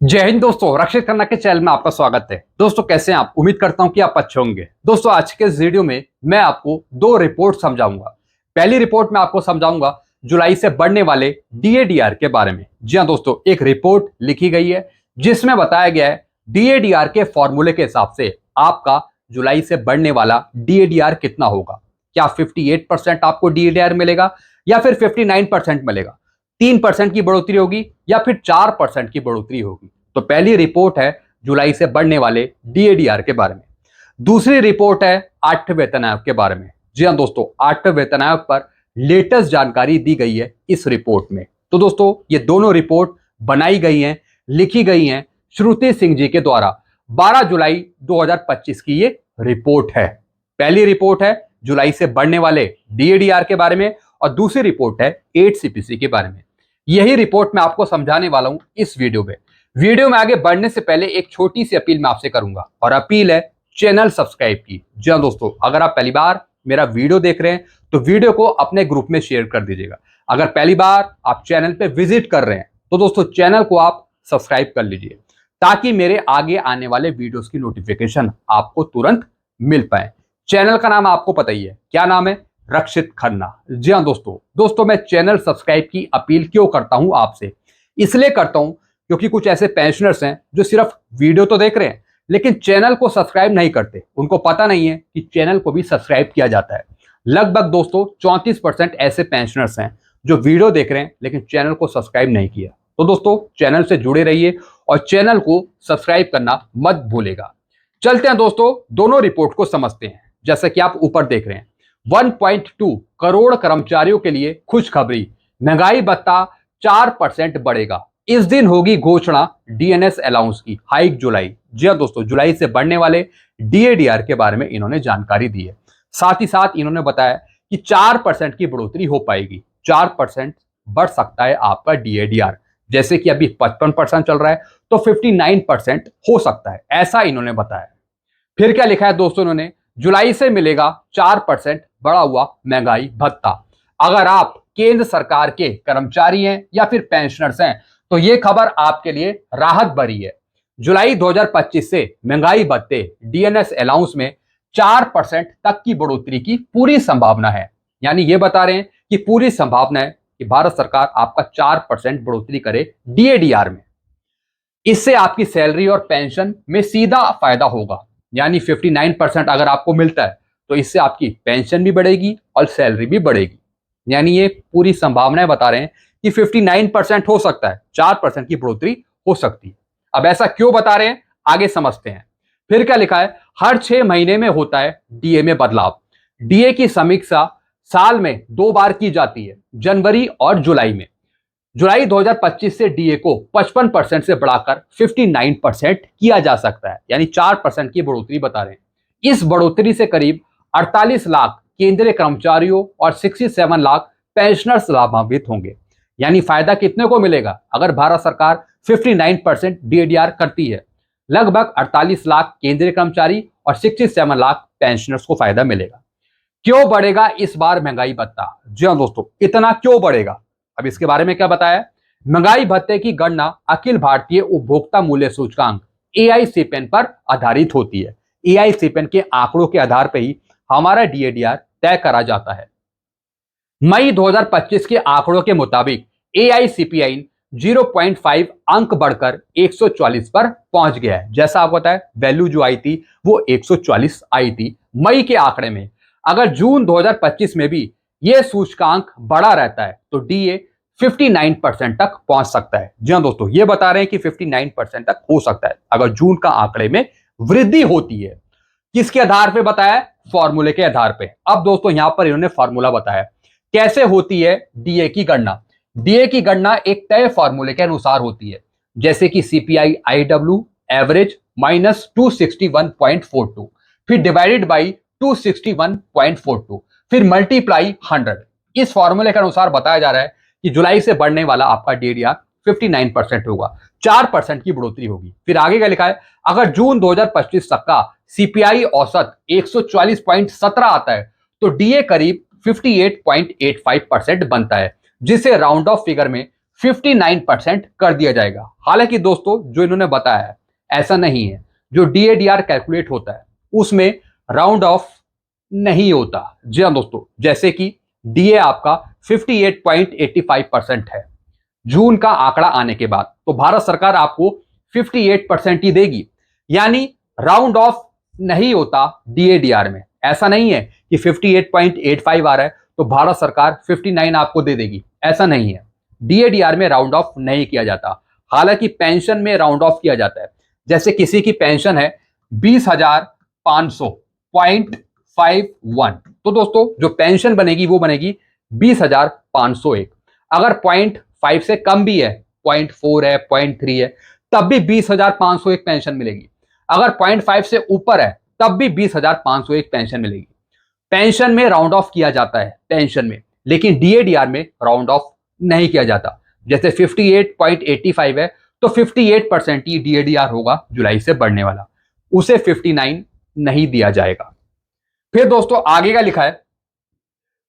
जय हिंद दोस्तों, रक्षित खन्ना के चैनल में आपका स्वागत है। दोस्तों कैसे हैं आप? उम्मीद करता हूं कि आप अच्छे होंगे। दोस्तों आज के इस वीडियो में मैं आपको दो रिपोर्ट समझाऊंगा। पहली रिपोर्ट में आपको समझाऊंगा जुलाई से बढ़ने वाले डीएडीआर के बारे में। जी हां दोस्तों, एक रिपोर्ट लिखी गई है जिसमें बताया गया है डीएडीआर के फॉर्मूले के हिसाब से आपका जुलाई से बढ़ने वाला डीएडीआर कितना होगा। क्या 58% आपको डीएडीआर मिलेगा या फिर 59% मिलेगा? 3% की बढ़ोतरी होगी या फिर 4% की बढ़ोतरी होगी? तो पहली रिपोर्ट है जुलाई से बढ़ने वाले डीएडीआर के बारे में। दूसरी रिपोर्ट है 8वें वेतन आयोग के बारे में। जी हां दोस्तों, 8वें वेतन आयोग पर लेटेस्ट जानकारी दी गई है इस रिपोर्ट में। तो दोस्तों ये दोनों रिपोर्ट बनाई गई हैं, लिखी गई हैं श्रुति सिंह जी के द्वारा। 12 जुलाई 2025 की ये रिपोर्ट है। पहली रिपोर्ट है जुलाई से बढ़ने वाले डीएडीआर के बारे में और दूसरी रिपोर्ट है 8 सीपीसी के बारे में। यही रिपोर्ट मैं आपको समझाने वाला हूं इस वीडियो में। वीडियो में आगे बढ़ने से पहले एक छोटी सी अपील मैं आपसे करूंगा और अपील है चैनल सब्सक्राइब की। जी हां दोस्तों, अगर आप पहली बार मेरा वीडियो देख रहे हैं तो वीडियो को अपने ग्रुप में शेयर कर दीजिएगा। अगर पहली बार आप चैनल पे विजिट कर रहे हैं तो दोस्तों चैनल को आप सब्सक्राइब कर लीजिए ताकि मेरे आगे आने वाले वीडियोस की नोटिफिकेशन आपको तुरंत मिल पाए। चैनल का नाम आपको पता ही है, क्या नाम है? रक्षित खन्ना। जी हां दोस्तों मैं चैनल सब्सक्राइब की अपील क्यों करता हूं आपसे? इसलिए करता हूं क्योंकि कुछ ऐसे पेंशनर्स हैं जो सिर्फ वीडियो तो देख रहे हैं लेकिन चैनल को सब्सक्राइब नहीं करते। उनको पता नहीं है कि चैनल को भी सब्सक्राइब किया जाता है। लगभग दोस्तों 34% ऐसे पेंशनर्स हैं जो वीडियो देख रहे हैं लेकिन चैनल को सब्सक्राइब नहीं किया। तो दोस्तों चैनल से जुड़े रहिए और चैनल को सब्सक्राइब करना मत भूलेगा। चलते हैं दोस्तों, दोनों रिपोर्ट को समझते हैं। जैसा कि आप ऊपर देख रहे हैं, 1.2 करोड़ कर्मचारियों के लिए खुशखबरी, महंगाई भत्ता 4% बढ़ेगा। इस दिन होगी घोषणा डीएनएस अलाउंस की, हाइक जुलाई। जी हां दोस्तों, जुलाई से बढ़ने वाले डीएडीआर के बारे में इन्होंने जानकारी दी है। साथ ही साथ इन्होंने बताया कि 4% की बढ़ोतरी हो पाएगी। 4% बढ़ सकता है आपका डीएडीआर। जैसे कि अभी 55% चल रहा है तो 59% हो सकता है, ऐसा इन्होंने बताया। फिर क्या लिखा है दोस्तों इन्होंने? जुलाई से मिलेगा 4% बढ़ा हुआ महंगाई भत्ता। अगर आप केंद्र सरकार के कर्मचारी हैं या फिर पेंशनर्स हैं तो यह खबर आपके लिए राहत भरी है। जुलाई 2025 से महंगाई भत्ते डीएनएस अलाउंस में 4% तक की बढ़ोतरी की पूरी संभावना है। यानी यह बता रहे हैं कि पूरी संभावना है कि भारत सरकार आपका 4% बढ़ोतरी करे डीएडीआर में। इससे आपकी सैलरी और पेंशन में सीधा फायदा होगा। यानी 59% अगर आपको मिलता है तो इससे आपकी पेंशन भी बढ़ेगी और सैलरी भी बढ़ेगी। यानी ये पूरी संभावनाएं बता रहे हैं कि 59% हो सकता है, 4% की बढ़ोतरी हो सकती है। अब ऐसा क्यों बता रहे हैं, आगे समझते हैं। फिर क्या लिखा है? हर 6 महीने में होता है डीए में बदलाव। डीए की समीक्षा साल में 2 बार की जाती है, जनवरी और जुलाई में। जुलाई 2025 से डीए को 55% से बढ़ाकर 59% किया जा सकता है। यानी 4% की बढ़ोतरी बता रहे हैं। इस बढ़ोतरी से करीब 48 लाख केंद्रीय कर्मचारियों और 67 लाख पेंशनर्स लाभान्वित होंगे। यानी फायदा कितने को मिलेगा? अगर भारत सरकार 59% डीएडीआर करती है, लगभग 48 लाख केंद्रीय कर्मचारी और 67 लाख पेंशनर्स को फायदा मिलेगा। क्यों बढ़ेगा इस बार महंगाई भत्ता? जी हाँ दोस्तों, इतना क्यों बढ़ेगा? अब इसके बारे में क्या बताया? महंगाई भत्ते की गणना अखिल भारतीय उपभोक्ता मूल्य सूचकांक एआईसीपीएन पर आधारित होती है। एआईसीपीएन के आंकड़ों के आधार पर ही हमारा डीएडीआर तय करा जाता है। मई 2025 के आंकड़ों के मुताबिक एआईसीपीआई 0.5 अंक बढ़कर 144 पर पहुंच गया है। जैसा आपको बताया, वैल्यू जो आई थी वो 144 आई थी मई के आंकड़े में। अगर जून 2025 में भी यह सूचकांक बढ़ा रहता है तो डीए 59% तक पहुंच सकता है। जी हां दोस्तों, ये बता रहे हैं कि 59% तक हो सकता है अगर जून का आंकड़े में वृद्धि होती है। किसके आधार पे बताया? फॉर्मूले के आधार पे। अब दोस्तों यहां पर इन्होंने फॉर्मूला बताया कैसे होती है डीए की गणना। डीए की गणना एक तय फॉर्मूले के अनुसार होती है, जैसे कि सीपीआई आईडब्ल्यू एवरेज माइनस 261.42, फिर डिवाइडेड बाई 261.42, फिर मल्टीप्लाई 100। इस फॉर्मूले के अनुसार बताया जा रहा है कि जुलाई से बढ़ने वाला आपका डीएडीआर 59% होगा, 4% की बढ़ोतरी होगी। फिर आगे क्या लिखा है? अगर जून 2025 तक का सीपीआई औसत 144.17 आता है तो डीए करीब 58.85% बनता है, जिसे राउंड ऑफ फिगर में 59% कर दिया जाएगा। हालांकि दोस्तों जो इन्होंने बताया है ऐसा नहीं है। जो डीएडीआर कैलकुलेट होता है उसमें राउंड ऑफ नहीं होता। जी हाँ दोस्तों, जैसे कि डीए आपका 58.85% है जून का आंकड़ा आने के बाद, तो भारत सरकार आपको 58% ही देगी, यानी राउंड ऑफ नहीं होता डीएडीआर में। ऐसा नहीं है कि 58.85 आ रहा है तो भारत सरकार 59 आपको दे देगी, ऐसा नहीं है। डीएडीआर में राउंड ऑफ नहीं किया जाता। हालांकि पेंशन में राउंड ऑफ किया जाता है। जैसे किसी की पेंशन है 20,500.51, तो दोस्तों जो पेंशन बनेगी वो बनेगी 20,501। अगर 0.5 से कम भी है, 0.4 है, 0.3 है, तब भी 20,501 पेंशन मिलेगी। अगर 0.5 से ऊपर है तब भी 20,501 पेंशन मिलेगी। पेंशन में राउंड ऑफ किया जाता है पेंशन में, लेकिन डीएडीआर में राउंड ऑफ नहीं किया जाता। जैसे 58.85 है तो 58% ही डीएडीआर होगा जुलाई से बढ़ने वाला, उसे 59 नहीं दिया जाएगा। फिर दोस्तों आगे का लिखा है,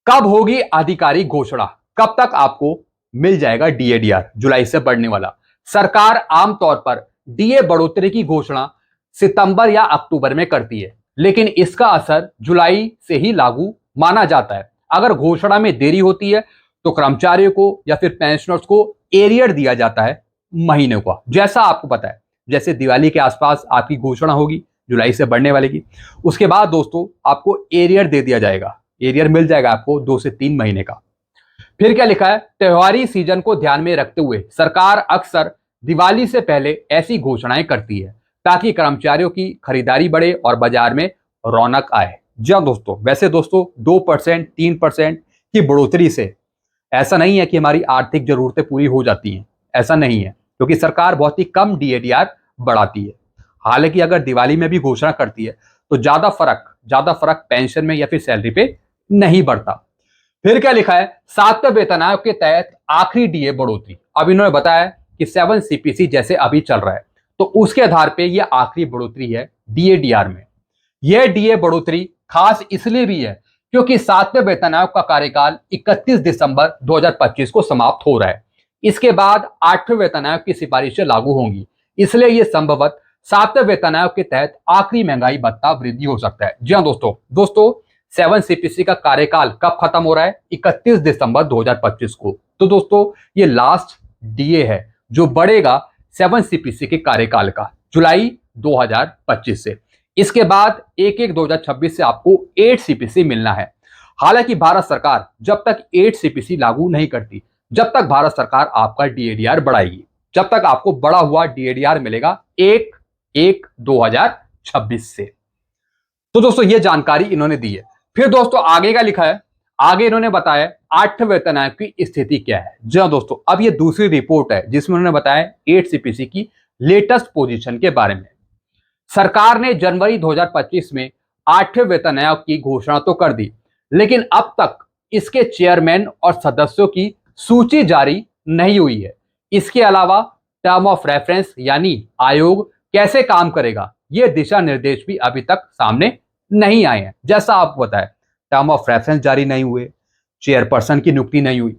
कब होगी आधिकारिक घोषणा, कब तक आपको मिल जाएगा डीएडीआर जुलाई से बढ़ने वाला। सरकार आमतौर पर डीए बढ़ोतरी की घोषणा सितंबर या अक्टूबर में करती है, लेकिन इसका असर जुलाई से ही लागू माना जाता है। अगर घोषणा में देरी होती है तो कर्मचारियों को या फिर पेंशनर्स को एरियर दिया जाता है महीने का। जैसा आपको पता है, जैसे दिवाली के आसपास आपकी घोषणा होगी जुलाई से बढ़ने वाले की, उसके बाद दोस्तों आपको एरियर दे दिया जाएगा, एरियर मिल जाएगा आपको 2 से 3 महीने का। फिर क्या लिखा है, त्योहारी सीजन को ध्यान में रखते हुए सरकार अक्सर दिवाली से पहले ऐसी घोषणाएं करती है ताकि कर्मचारियों की खरीदारी बढ़े और बाजार में रौनक आए। जी हाँ दोस्तों, वैसे दोस्तों 2% 3% की बढ़ोतरी से ऐसा नहीं है कि हमारी आर्थिक जरूरतें पूरी हो जाती हैं, ऐसा नहीं है, क्योंकि सरकार बहुत ही कम डीएडीआर बढ़ाती है। हालांकि अगर दिवाली में भी घोषणा करती है तो ज्यादा फर्क पेंशन में या फिर सैलरी पे नहीं बढ़ता। फिर क्या लिखा है, 7वें वेतन आयोग के तहत आखिरी डीए बढ़ोतरी। अब इन्होंने बताया कि 7 सीपीसी जैसे अभी चल रहा है तो उसके आधार पे यह आखिरी बढ़ोतरी है डीएडीआर में। यह डीए बढ़ोतरी खास इसलिए भी है क्योंकि 7वें वेतन आयोग का कार्यकाल 31 दिसंबर 2025 को समाप्त हो रहा है। इसके बाद 8वें वेतन आयोग की सिफारिशें लागू होंगी, इसलिए यह संभवतः 7वें वेतन आयोग के तहत आखिरी महंगाई भत्ता वृद्धि हो सकता है। जी हाँ दोस्तों 7 सीपीसी का कार्यकाल कब खत्म हो रहा है, 31 दिसंबर 2025 को। तो दोस्तों ये लास्ट डीए है जो बढ़ेगा 7 सीपीसी के कार्यकाल का, जुलाई 2025 से। इसके बाद 1/1/2026 से आपको 8 सीपीसी मिलना है। हालांकि भारत सरकार जब तक 8 सीपीसी लागू नहीं करती, जब तक भारत सरकार आपका डीएडीआर बढ़ाएगी, जब तक आपको बढ़ा हुआ डीएडीआर मिलेगा 1/1/2026 से। तो दोस्तों ये जानकारी इन्होंने दी है। फिर दोस्तों आगे का लिखा है, आगे इन्होंने बताया 8वें वेतन आयोग की स्थिति क्या है। जी हाँ दोस्तों, अब ये दूसरी रिपोर्ट है जिसमें उन्होंने बताया 8 सीपीसी की लेटेस्ट पोजीशन के बारे में। सरकार ने जनवरी 2025 में 8वें वेतन आयोग की घोषणा तो कर दी, लेकिन अब तक इसके चेयरमैन और सदस्यों की सूची जारी नहीं हुई है। इसके अलावा टर्म ऑफ रेफरेंस यानी आयोग कैसे काम करेगा, ये दिशा निर्देश भी अभी तक सामने नहीं आए हैं। जैसा आपको पता है, टर्म ऑफ रेफरेंस जारी नहीं हुए, चेयरपर्सन की नियुक्ति नहीं हुई।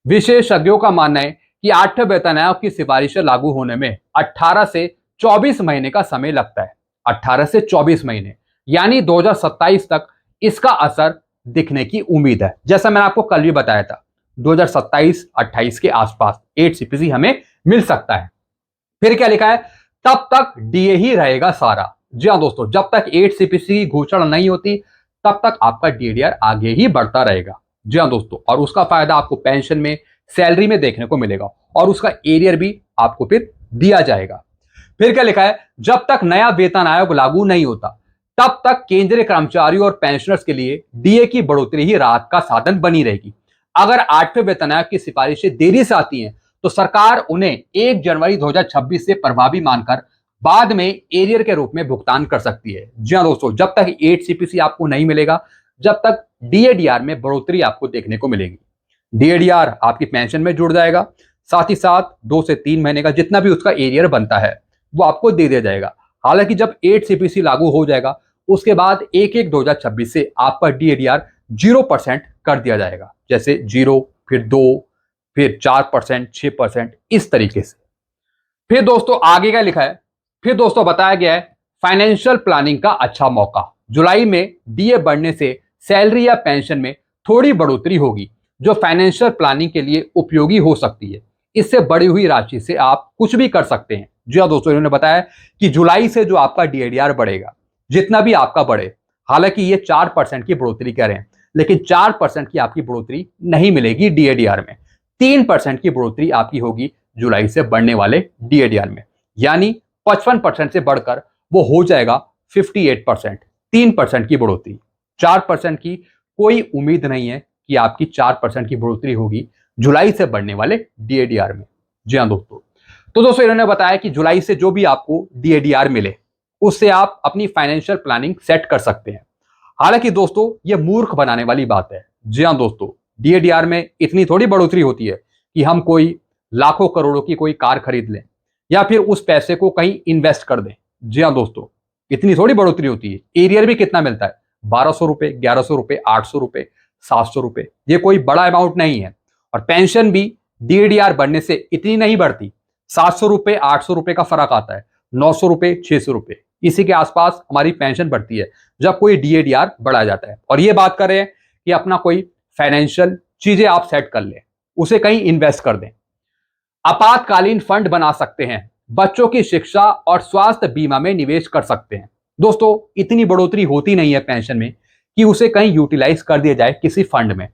विशेषज्ञों का मानना है कि 8वें वेतन आयोग की सिफारिशें लागू होने में 18 से 24 महीने का समय लगता है। 18 से 24 महीने, यानी 2027 तक इसका असर दिखने की उम्मीद है। जैसा मैंने आपको कल भी बताया था, 2027-28 के आसपास 8 सीपीसी हमें मिल सकता है। फिर क्या लिखा है, तब तक डीए ही रहेगा सारा। जी हाँ दोस्तों, जब तक 8 सीपीसी की घोषणा नहीं होती तब तक आपका डीएडीआर आगे ही बढ़ता रहेगा। जी हाँ दोस्तों, और उसका फायदा आपको पेंशन में, सैलरी में देखने को मिलेगा और उसका एरियर भी आपको फिर दिया जाएगा। फिर क्या लिखा है, जब तक नया वेतन आयोग लागू नहीं होता तब तक केंद्रीय कर्मचारियों और पेंशनर्स के लिए डीए की बढ़ोतरी ही राहत का साधन बनी रहेगी। अगर 8वें वेतन आयोग की सिफारिशें देरी से आती हैं तो सरकार उन्हें 1 जनवरी 2026 से प्रभावी मानकर बाद में एरियर के रूप में भुगतान कर सकती है। जी हाँ दोस्तों, जब तक 8 सीपीसी आपको नहीं मिलेगा, जब तक डीएडीआर में बढ़ोतरी आपको देखने को मिलेगी। डीएडीआर आपकी पेंशन में जुड़ जाएगा, साथ ही साथ 2 से 3 महीने का जितना भी उसका एरियर बनता है वो आपको दे दिया जाएगा। हालांकि जब 8 सीपीसी लागू हो जाएगा उसके बाद 1/1/2026 से आपका डीएडीआर 0% कर दिया जाएगा। जैसे 0, फिर 2, फिर 4%, 6%, इस तरीके से। फिर दोस्तों आगे क्या लिखा है, फिर दोस्तों बताया गया है फाइनेंशियल प्लानिंग का अच्छा मौका। जुलाई में डीए बढ़ने से सैलरी या पेंशन में थोड़ी बढ़ोतरी होगी, जो फाइनेंशियल प्लानिंग के लिए उपयोगी हो सकती है। इससे बढ़ी हुई राशि से आप कुछ भी कर सकते हैं। जी हाँ दोस्तों, इन्होंने बताया कि जुलाई से जो आपका डीएडीआर बढ़ेगा, जितना भी आपका बढ़े, हालांकि ये 4% की बढ़ोतरी कह रहे हैं, लेकिन 4% की आपकी बढ़ोतरी नहीं मिलेगी डीएडीआर में। 3% की बढ़ोतरी आपकी होगी जुलाई से बढ़ने वाले डीएडीआर में, यानी 55% से बढ़कर वो हो जाएगा 58%। 3% की बढ़ोतरी, 4% की कोई उम्मीद नहीं है कि आपकी 4% की बढ़ोतरी होगी जुलाई से बढ़ने वाले डीएडीआर में। जी हाँ दोस्तों, तो दोस्तों इन्होंने बताया कि जुलाई से जो भी आपको डीएडीआर मिले, उससे आप अपनी फाइनेंशियल प्लानिंग सेट कर सकते हैं। हालांकि दोस्तों ये मूर्ख बनाने वाली बात है। जी हाँ दोस्तों, डीएडीआर में इतनी थोड़ी बढ़ोतरी होती है कि हम कोई लाखों करोड़ों की कोई कार खरीद लें या फिर उस पैसे को कहीं इन्वेस्ट कर दें। जी हाँ दोस्तों, इतनी थोड़ी बढ़ोतरी होती है। एरियर भी कितना मिलता है, 1200 रुपए, 1100 रुपए, 800 रुपए, 700 रुपए, ये कोई बड़ा अमाउंट नहीं है। और पेंशन भी डीएडीआर बढ़ने से इतनी नहीं बढ़ती। 700 रुपए, 800 रुपए का फर्क आता है, 900 रुपए, 600 रुपए, इसी के आसपास हमारी पेंशन बढ़ती है जब कोई डीएडीआर बढ़ा जाता है। और ये बात कर रहे हैं कि अपना कोई फाइनेंशियल चीजें आप सेट कर लें, उसे कहीं इन्वेस्ट कर दें। आपातकालीन फंड बना सकते हैं, बच्चों की शिक्षा और स्वास्थ्य बीमा में निवेश कर सकते हैं। दोस्तों इतनी बढ़ोतरी होती नहीं है पेंशन में कि उसे कहीं यूटिलाइज कर दिया जाए किसी फंड में,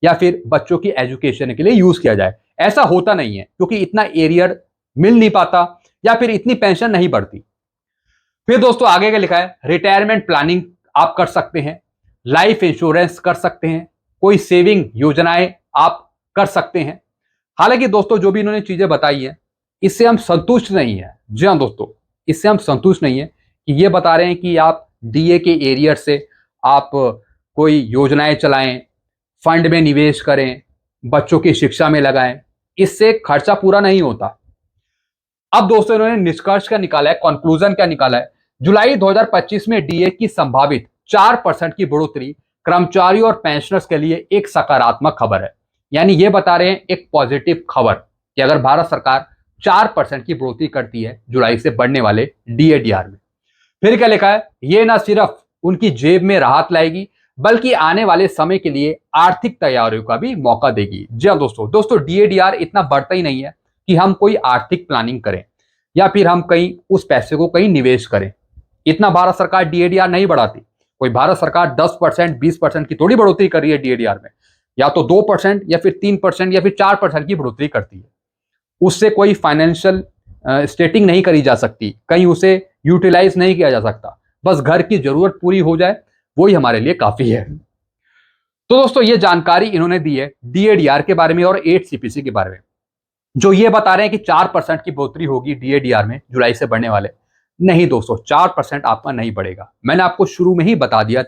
या फिर बच्चों की एजुकेशन के लिए यूज किया जाए। ऐसा होता नहीं है, क्योंकि इतना एरियर मिल नहीं पाता या फिर इतनी पेंशन नहीं बढ़ती। फिर दोस्तों आगे क्या लिखा है, रिटायरमेंट प्लानिंग आप कर सकते हैं, लाइफ इंश्योरेंस कर सकते हैं, कोई सेविंग योजनाएं आप कर सकते हैं। हालांकि दोस्तों जो भी इन्होंने चीजें बताई है, इससे हम संतुष्ट नहीं है। जी हाँ दोस्तों, इससे हम संतुष्ट नहीं है कि ये बता रहे हैं कि आप डीए के एरियर से आप कोई योजनाएं चलाएं, फंड में निवेश करें, बच्चों की शिक्षा में लगाएं, इससे खर्चा पूरा नहीं होता। अब दोस्तों इन्होंने निष्कर्ष क्या निकाला है, कंक्लूजन क्या निकाला है, जुलाई 2025 में डीए की संभावित 4% की बढ़ोतरी कर्मचारियों और पेंशनर्स के लिए एक सकारात्मक खबर है। यानी ये बता रहे हैं एक पॉजिटिव खबर कि अगर भारत सरकार 4% की बढ़ोतरी करती है जुलाई से बढ़ने वाले डीएडीआर में। फिर क्या लिखा है, ये ना सिर्फ उनकी जेब में राहत लाएगी, बल्कि आने वाले समय के लिए आर्थिक तैयारियों का भी मौका देगी। जी हाँ दोस्तों डीएडीआर इतना बढ़ता ही नहीं है कि हम कोई आर्थिक प्लानिंग करें या फिर हम कहीं उस पैसे को कहीं निवेश करें। इतना भारत सरकार डीएडीआर नहीं बढ़ाती। कोई भारत सरकार 10%, 20% की थोड़ी बढ़ोतरी कर रही है डीएडीआर में, या तो 2% या फिर 3% या फिर 4% की बढ़ोतरी करती है। उससे कोई फाइनेंशियल स्टेटिंग नहीं करी जा सकती, कहीं उसे यूटिलाइज नहीं किया जा सकता। बस घर की जरूरत पूरी हो जाए, वही हमारे लिए काफी है। तो दोस्तों ये जानकारी इन्होंने दी है डीएडीआर के बारे में और 8 CPC के बारे में, जो ये बता रहे हैं कि 4% की बढ़ोतरी होगी डीएडीआर में जुलाई से बढ़ने वाले। नहीं दोस्तों, 4% आपका नहीं बढ़ेगा। मैंने आपको शुरू में ही बता दिया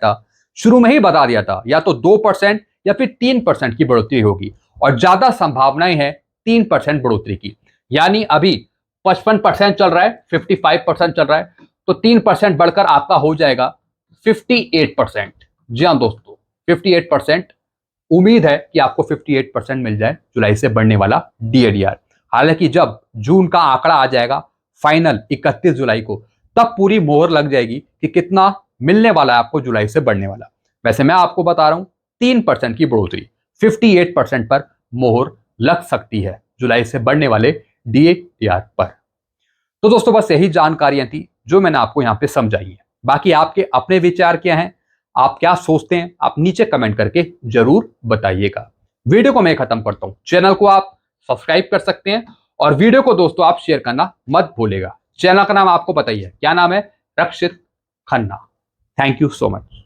था, या तो 2% या फिर 3% की बढ़ोतरी होगी, और ज्यादा संभावनाएं हैं 3% बढ़ोतरी की। यानी अभी 55% चल रहा है, 55% चल रहा है, तो 3% बढ़कर आपका हो जाएगा 58%। जी हाँ दोस्तों, 58%। उम्मीद है कि आपको 58% मिल जाए जुलाई से बढ़ने वाला डीएडीआर। हालांकि जब जून का आंकड़ा आ जाएगा फाइनल 31 जुलाई को, तब पूरी मोहर लग जाएगी कि कितना मिलने वाला है आपको जुलाई से बढ़ने वाला। वैसे मैं आपको बता रहा हूं 3% की बढ़ोतरी, 58% पर मोहर लग सकती है जुलाई से बढ़ने वाले डीएडीआर पर। तो दोस्तों बस यही जानकारियां थी जो मैंने आपको यहां पे समझाई है। बाकी आपके अपने विचार क्या हैं, आप क्या सोचते हैं, आप नीचे कमेंट करके जरूर बताइएगा। वीडियो को मैं खत्म करता हूं, चैनल को आप सब्सक्राइब कर सकते हैं और वीडियो को दोस्तों आप शेयर करना मत भूलेगा। चैनल का नाम आपको बताइए क्या नाम है, Rakshit Khanna. Thank you so much.